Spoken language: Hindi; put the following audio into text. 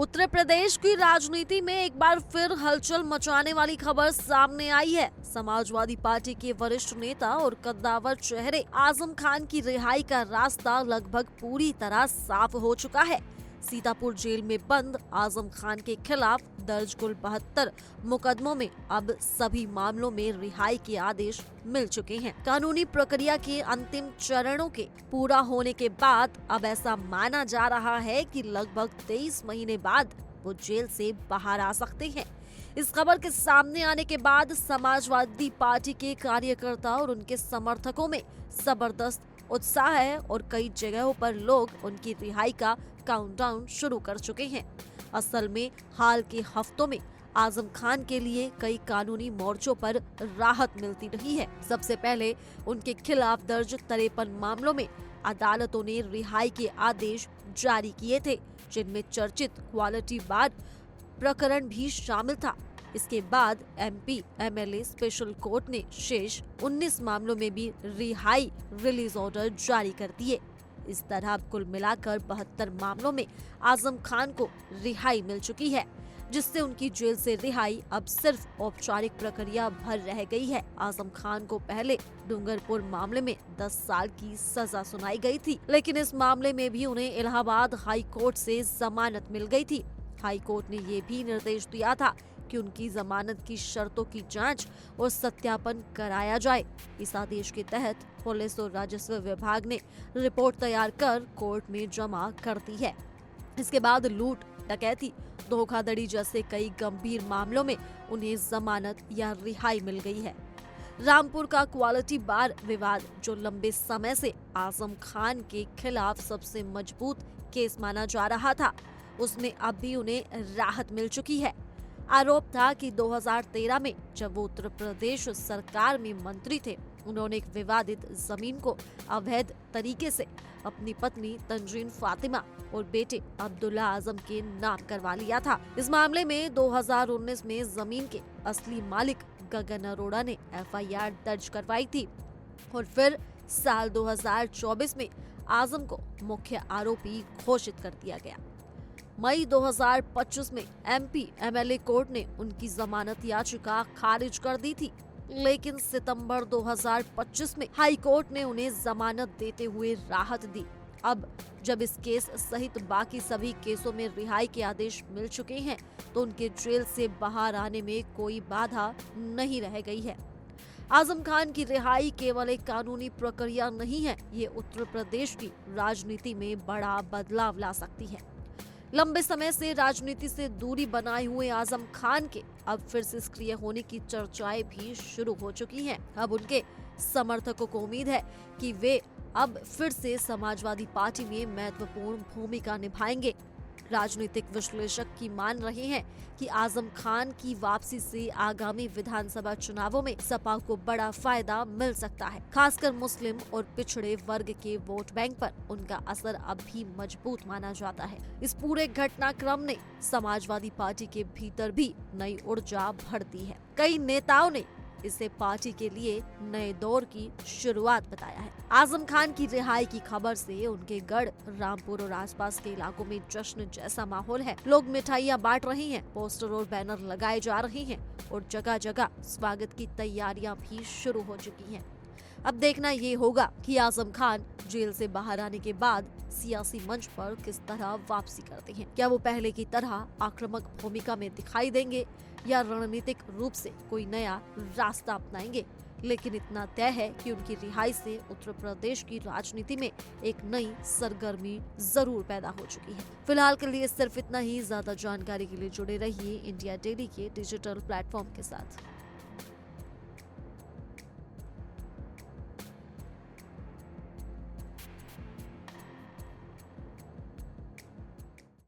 उत्तर प्रदेश की राजनीति में एक बार फिर हलचल मचाने वाली खबर सामने आई है। समाजवादी पार्टी के वरिष्ठ नेता और कद्दावर चेहरे आजम खान की रिहाई का रास्ता लगभग पूरी तरह साफ हो चुका है। सीतापुर जेल में बंद आजम खान के खिलाफ दर्ज कुल 72 मुकदमों में अब सभी मामलों में रिहाई के आदेश मिल चुके हैं। कानूनी प्रक्रिया के अंतिम चरणों के पूरा होने के बाद अब ऐसा माना जा रहा है कि लगभग 23 महीने बाद वो जेल से बाहर आ सकते हैं। इस खबर के सामने आने के बाद समाजवादी पार्टी के कार्यकर्ता और उनके समर्थकों में जबरदस्त उत्साह है और कई जगहों पर लोग उनकी रिहाई का काउंटडाउन शुरू कर चुके हैं। असल में हाल के हफ्तों में आजम खान के लिए कई कानूनी मोर्चों पर राहत मिलती रही है। सबसे पहले उनके खिलाफ दर्ज 53 मामलों में अदालतों ने रिहाई के आदेश जारी किए थे, जिनमें चर्चित क्वालिटी बार प्रकरण भी शामिल था। इसके बाद एमपी एमएलए स्पेशल कोर्ट ने शेष 19 मामलों में भी रिहाई रिलीज ऑर्डर जारी कर दिए। इस तरह कुल मिलाकर 72 मामलों में आजम खान को रिहाई मिल चुकी है, जिससे उनकी जेल से रिहाई अब सिर्फ औपचारिक प्रक्रिया भर रह गई है। आजम खान को पहले डूंगरपुर मामले में 10 साल की सजा सुनाई गई थी, लेकिन इस मामले में भी उन्हें इलाहाबाद हाई कोर्ट से जमानत मिल गई थी। हाई कोर्ट ने ये भी निर्देश दिया था कि उनकी जमानत की शर्तों की जांच और सत्यापन कराया जाए। इस आदेश के तहत पुलिस और राजस्व विभाग ने रिपोर्ट तैयार कर कोर्ट में जमा कर दी है। इसके बाद लूट, डकैती, धोखाधड़ी जैसे कई गंभीर मामलों में उन्हें जमानत या रिहाई मिल गई है। रामपुर का क्वालिटी बार विवाद, जो लंबे समय से आजम खान के खिलाफ सबसे मजबूत केस माना जा रहा था, उसमें अब भी उन्हें राहत मिल चुकी है। आरोप था कि 2013 में जब वो उत्तर प्रदेश सरकार में मंत्री थे, उन्होंने एक विवादित जमीन को अवैध तरीके से अपनी पत्नी तंजीन फातिमा और बेटे अब्दुल्ला आजम के नाम करवा लिया था। इस मामले में 2019 में जमीन के असली मालिक गगन अरोड़ा ने एफआईआर दर्ज करवाई थी और फिर साल 2024 में आजम को मुख्य आरोपी घोषित कर दिया गया। मई 2025 में एमपी एमएलए कोर्ट ने उनकी जमानत याचिका खारिज कर दी थी, लेकिन सितंबर 2025 में हाई कोर्ट ने उन्हें जमानत देते हुए राहत दी। अब जब इस केस सहित बाकी सभी केसों में रिहाई के आदेश मिल चुके हैं, तो उनके जेल से बाहर आने में कोई बाधा नहीं रह गई है। आजम खान की रिहाई केवल एक कानूनी प्रक्रिया नहीं है, ये उत्तर प्रदेश की राजनीति में बड़ा बदलाव ला सकती है। लंबे समय से राजनीति से दूरी बनाए हुए आजम खान के अब फिर से सक्रिय होने की चर्चाएं भी शुरू हो चुकी हैं। अब उनके समर्थकों को उम्मीद है कि वे अब फिर से समाजवादी पार्टी में महत्वपूर्ण भूमिका निभाएंगे। राजनीतिक विश्लेषक की मान रहे हैं कि आजम खान की वापसी से आगामी विधानसभा चुनावों में सपा को बड़ा फायदा मिल सकता है। खासकर मुस्लिम और पिछड़े वर्ग के वोट बैंक पर उनका असर अब भी मजबूत माना जाता है। इस पूरे घटनाक्रम ने समाजवादी पार्टी के भीतर भी नई ऊर्जा भर दी है। कई नेताओं ने इसे पार्टी के लिए नए दौर की शुरुआत बताया है। आजम खान की रिहाई की खबर से उनके गढ़ रामपुर और आसपास के इलाकों में जश्न जैसा माहौल है। लोग मिठाइयां बांट रहे हैं, पोस्टर और बैनर लगाए जा रहे हैं और जगह जगह स्वागत की तैयारियां भी शुरू हो चुकी हैं। अब देखना ये होगा कि आजम खान जेल से बाहर आने के बाद सियासी मंच पर किस तरह वापसी करते हैं। क्या वो पहले की तरह आक्रामक भूमिका में दिखाई देंगे या रणनीतिक रूप से कोई नया रास्ता अपनाएंगे। लेकिन इतना तय है कि उनकी रिहाई से उत्तर प्रदेश की राजनीति में एक नई सरगर्मी जरूर पैदा हो चुकी है। फिलहाल के लिए सिर्फ इतना ही। ज्यादा जानकारी के लिए जुड़े रहिए इंडिया डेली के डिजिटल प्लेटफॉर्म के साथ।